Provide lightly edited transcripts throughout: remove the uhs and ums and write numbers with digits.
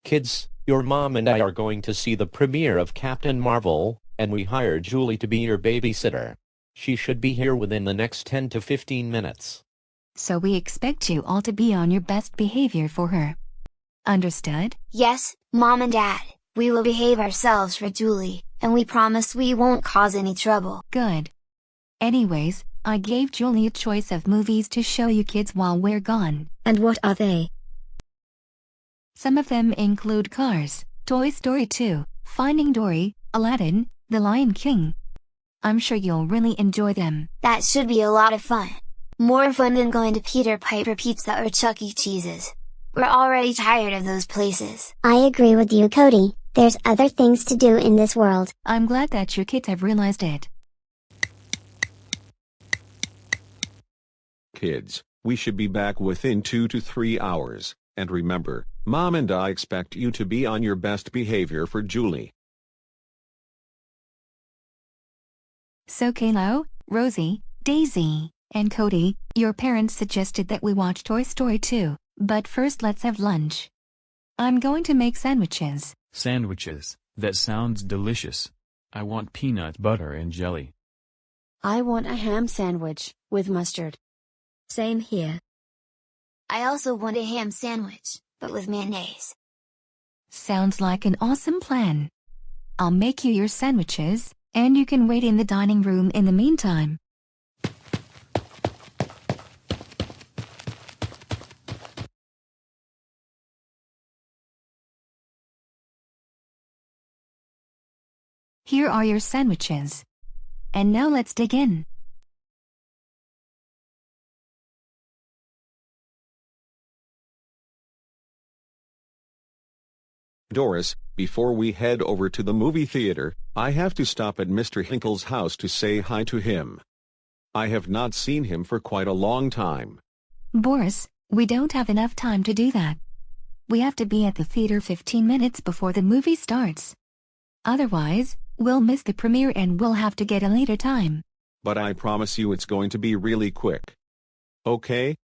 Kids, your mom and I are going to see the premiere of Captain Marvel, and we hired Julie to be your babysitter. She should be here within the next 10 to 15 minutes. So we expect you all to be on your best behavior for her. Understood? Yes, Mom and Dad, we will behave ourselves for Julie, and we promise we won't cause any trouble. Good. Anyways, I gave Julie a choice of movies to show you kids while we're gone. And what are they? Some of them include Cars, Toy Story 2, Finding Dory, Aladdin, The Lion King. I'm sure you'll really enjoy them. That should be a lot of fun. More fun than going to Peter Piper Pizza or Chuck E. Cheese's. We're already tired of those places. I agree with you, Cody. There's other things to do in this world. I'm glad that your kids have realized it. Kids, we should be back within 2 to 3 hours, and remember, Mom and I expect you to be on your best behavior for Julie. So Kalo, Rosie, Daisy, and Cody, your parents suggested that we watch Toy Story 2, but first let's have lunch. I'm going to make sandwiches. Sandwiches, that sounds delicious. I want peanut butter and jelly. I want a ham sandwich, with mustard. Same here. I also want a ham sandwich, but with mayonnaise. Sounds like an awesome plan. I'll make you your sandwiches, and you can wait in the dining room in the meantime. Here are your sandwiches. And now let's dig in. Doris, before we head over to the movie theater, I have to stop at Mr. Hinkle's house to say hi to him. I have not seen him for quite a long time. Boris, we don't have enough time to do that. We have to be at the theater 15 minutes before the movie starts. Otherwise, we'll miss the premiere and we'll have to get a later time. But I promise you it's going to be really quick. Okay?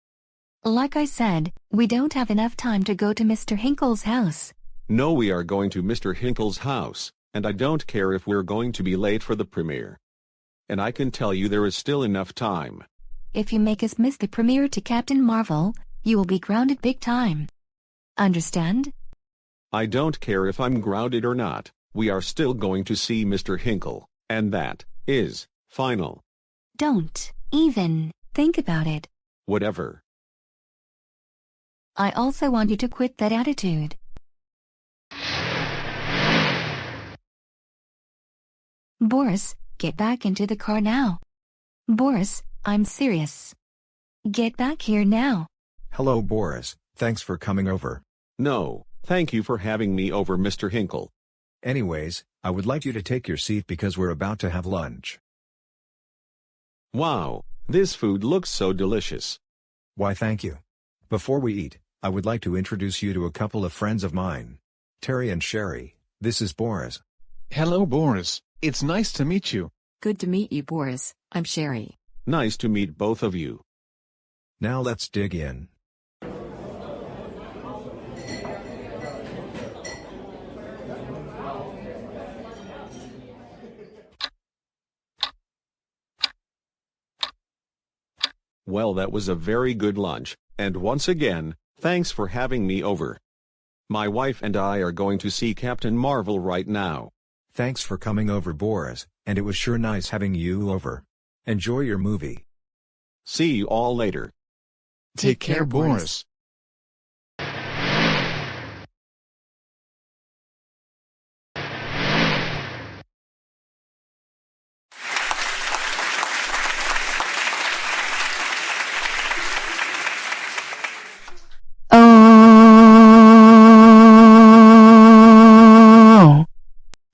Like I said, we don't have enough time to go to Mr. Hinkle's house. No, we are going to Mr. Hinkle's house, and I don't care if we're going to be late for the premiere. And I can tell you there is still enough time. If you make us miss the premiere to Captain Marvel, you will be grounded big time. Understand? I don't care if I'm grounded or not, we are still going to see Mr. Hinkle, and that is final. Don't even think about it. Whatever. I also want you to quit that attitude. Boris, get back into the car now. Boris, I'm serious. Get back here now. Hello, Boris. Thanks for coming over. No, thank you for having me over, Mr. Hinkle. Anyways, I would like you to take your seat because we're about to have lunch. Wow, this food looks so delicious. Why, thank you. Before we eat, I would like to introduce you to a couple of friends of mine. Terry and Sherry, this is Boris. Hello, Boris. It's nice to meet you. Good to meet you, Boris. I'm Sherry. Nice to meet both of you. Now let's dig in. Well, that was a very good lunch, and once again, thanks for having me over. My wife and I are going to see Captain Marvel right now. Thanks for coming over, Boris, and it was sure nice having you over. Enjoy your movie. See you all later. Take care, Boris. Oh,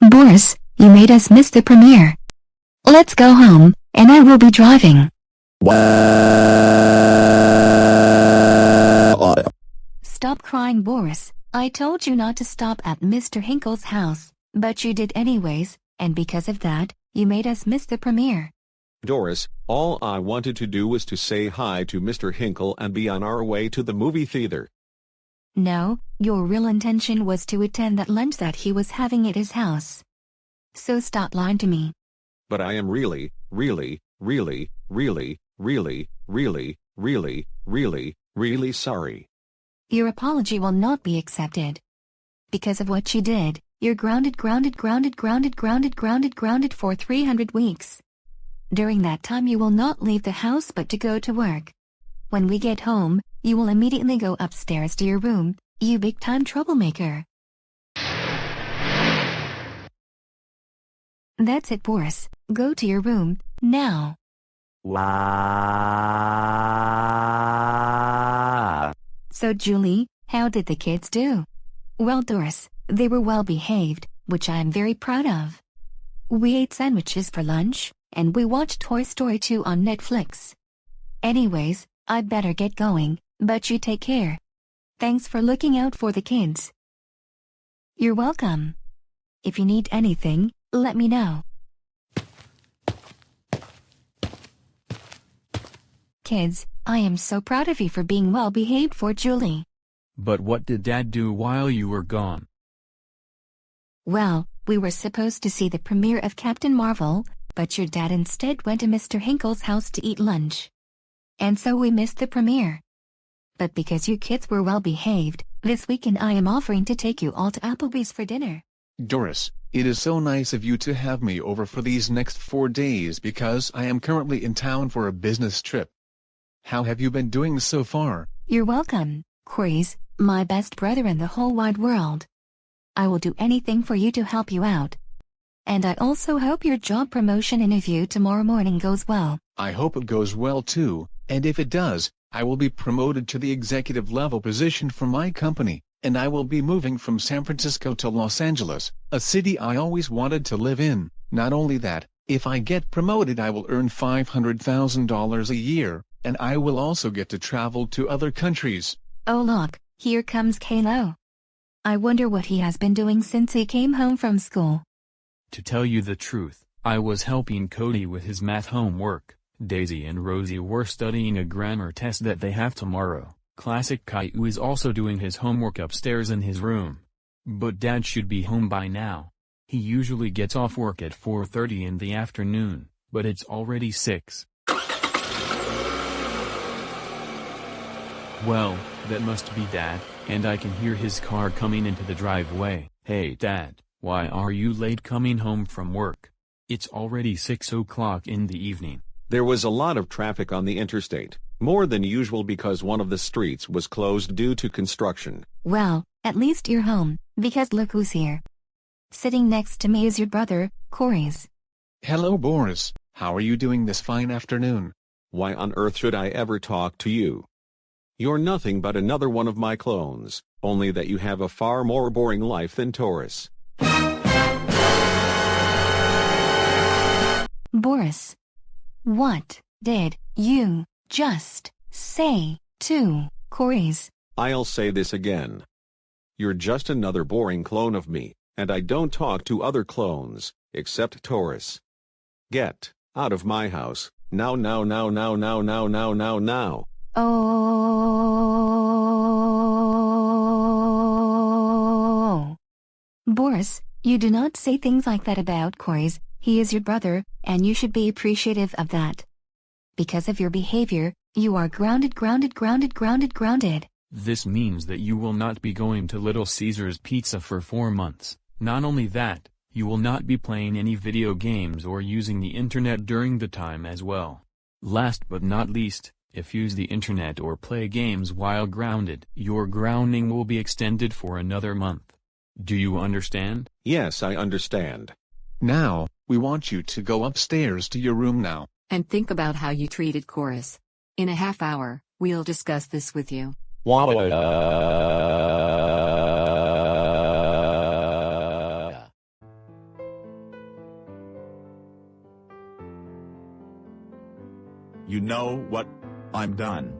Boris, you made us miss the premiere. Let's go home, and I will be driving. Stop crying, Boris. I told you not to stop at Mr. Hinkle's house, but you did anyways, and because of that, you made us miss the premiere. Doris, all I wanted to do was to say hi to Mr. Hinkle and be on our way to the movie theater. No, your real intention was to attend that lunch that he was having at his house. So stop lying to me. But I am really, really, really, really, really, really, really, really, really sorry. Your apology will not be accepted. Because of what you did, you're grounded for 300 weeks. During that time you will not leave the house but to go to work. When we get home, you will immediately go upstairs to your room, you big-time troublemaker. That's it, Boris. Go to your room, now. Wow. So Julie, how did the kids do? Well, Doris, they were well behaved, which I am very proud of. We ate sandwiches for lunch, and we watched Toy Story 2 on Netflix. Anyways, I'd better get going, but you take care. Thanks for looking out for the kids. You're welcome. If you need anything, let me know. Kids, I am so proud of you for being well behaved for Julie. But what did Dad do while you were gone? Well, we were supposed to see the premiere of Captain Marvel, but your dad instead went to Mr. Hinkle's house to eat lunch. And so we missed the premiere. But because you kids were well behaved, this weekend I am offering to take you all to Applebee's for dinner. Doris, it is so nice of you to have me over for these next 4 days because I am currently in town for a business trip. How have you been doing so far? You're welcome, Corey's, my best brother in the whole wide world. I will do anything for you to help you out. And I also hope your job promotion interview tomorrow morning goes well. I hope it goes well too, and if it does, I will be promoted to the executive level position for my company, and I will be moving from San Francisco to Los Angeles, a city I always wanted to live in. Not only that, if I get promoted I will earn $500,000 a year, and I will also get to travel to other countries. Oh look, here comes Kalo. I wonder what he has been doing since he came home from school. To tell you the truth, I was helping Cody with his math homework. Daisy and Rosie were studying a grammar test that they have tomorrow. Classic Caillou is also doing his homework upstairs in his room. But Dad should be home by now. He usually gets off work at 4:30 in the afternoon, but it's already 6. Well, that must be Dad, and I can hear his car coming into the driveway. Hey Dad, why are you late coming home from work? It's already 6 o'clock in the evening. There was a lot of traffic on the interstate, more than usual because one of the streets was closed due to construction. Well, at least you're home, because look who's here. Sitting next to me is your brother, Corey's. Hello Boris, how are you doing this fine afternoon? Why on earth should I ever talk to you? You're nothing but another one of my clones, only that you have a far more boring life than Taurus. Boris, what did you just say to Corey's? I'll say this again. You're just another boring clone of me, and I don't talk to other clones, except Taurus. Get out of my house, now. Oh. Boris, you do not say things like that about Corey's. He is your brother, and you should be appreciative of that. Because of your behavior, you are grounded. This means that you will not be going to Little Caesars Pizza for 4 months. Not only that, you will not be playing any video games or using the internet during the time as well. Last but not least, if you use the internet or play games while grounded, your grounding will be extended for another month. Do you understand? Yes, I understand. Now, we want you to go upstairs to your room now. And think about how you treated Chorus. In a half hour, we'll discuss this with you. You know what? I'm done.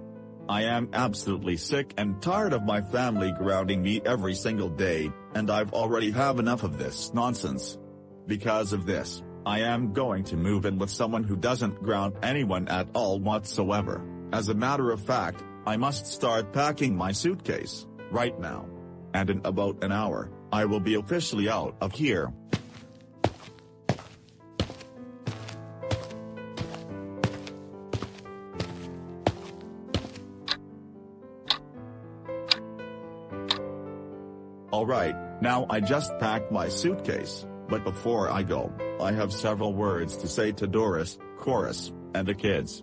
I am absolutely sick and tired of my family grounding me every single day, and I've already have enough of this nonsense. Because of this, I am going to move in with someone who doesn't ground anyone at all whatsoever. As a matter of fact, I must start packing my suitcase. right now. And in about an hour, I will be officially out of here. Alright, now I just packed my suitcase, but before I go, I have several words to say to Doris, Chorus, and the kids.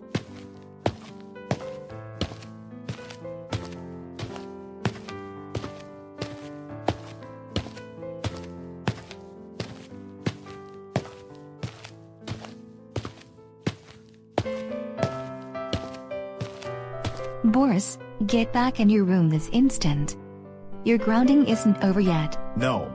Boris, get back in your room this instant. Your grounding isn't over yet. No.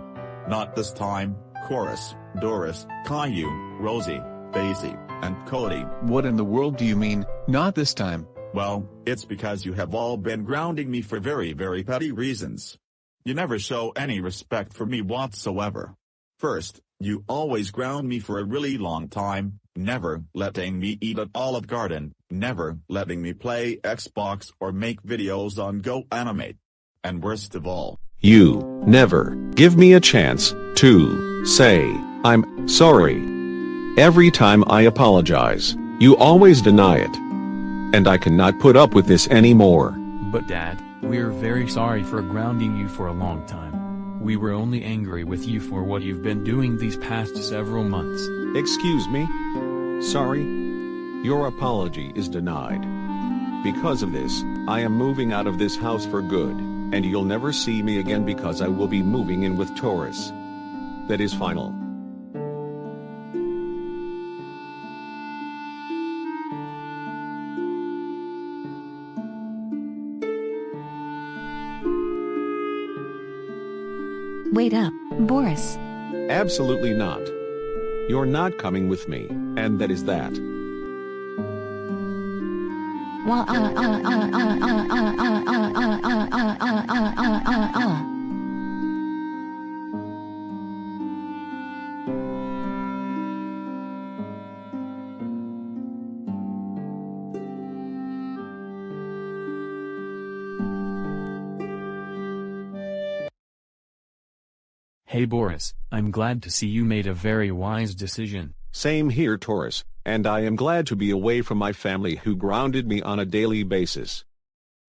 Not this time, Chorus, Doris, Caillou, Rosie, Daisy, and Cody. What in the world do you mean, not this time? Well, it's because you have all been grounding me for very petty reasons. You never show any respect for me whatsoever. First, you always ground me for a really long time, never letting me eat at Olive Garden, never letting me play Xbox or make videos on Go Animate. And worst of all, you never give me a chance to say, I'm sorry. Every time I apologize, you always deny it. And I cannot put up with this anymore. But Dad, we're very sorry for grounding you for a long time. We were only angry with you for what you've been doing these past several months. Excuse me? Sorry? Your apology is denied. Because of this, I am moving out of this house for good, and you'll never see me again because I will be moving in with Taurus. That is final. Wait up, Boris. Absolutely not. You're not coming with me, and that is that. Hey Boris, I'm glad to see you made a very wise decision. Same here, Taurus, and I am glad to be away from my family who grounded me on a daily basis.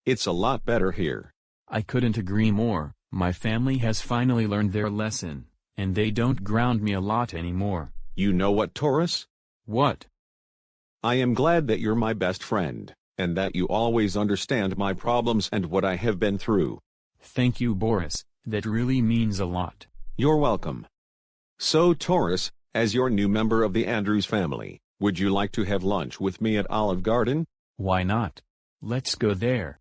It's a lot better here. I couldn't agree more. My family has finally learned their lesson, and they don't ground me a lot anymore. You know what, Taurus? What? I am glad that you're my best friend, and that you always understand my problems and what I have been through. Thank you, Boris, that really means a lot. You're welcome. So, Taurus, as your new member of the Andrews family, would you like to have lunch with me at Olive Garden? Why not? Let's go there.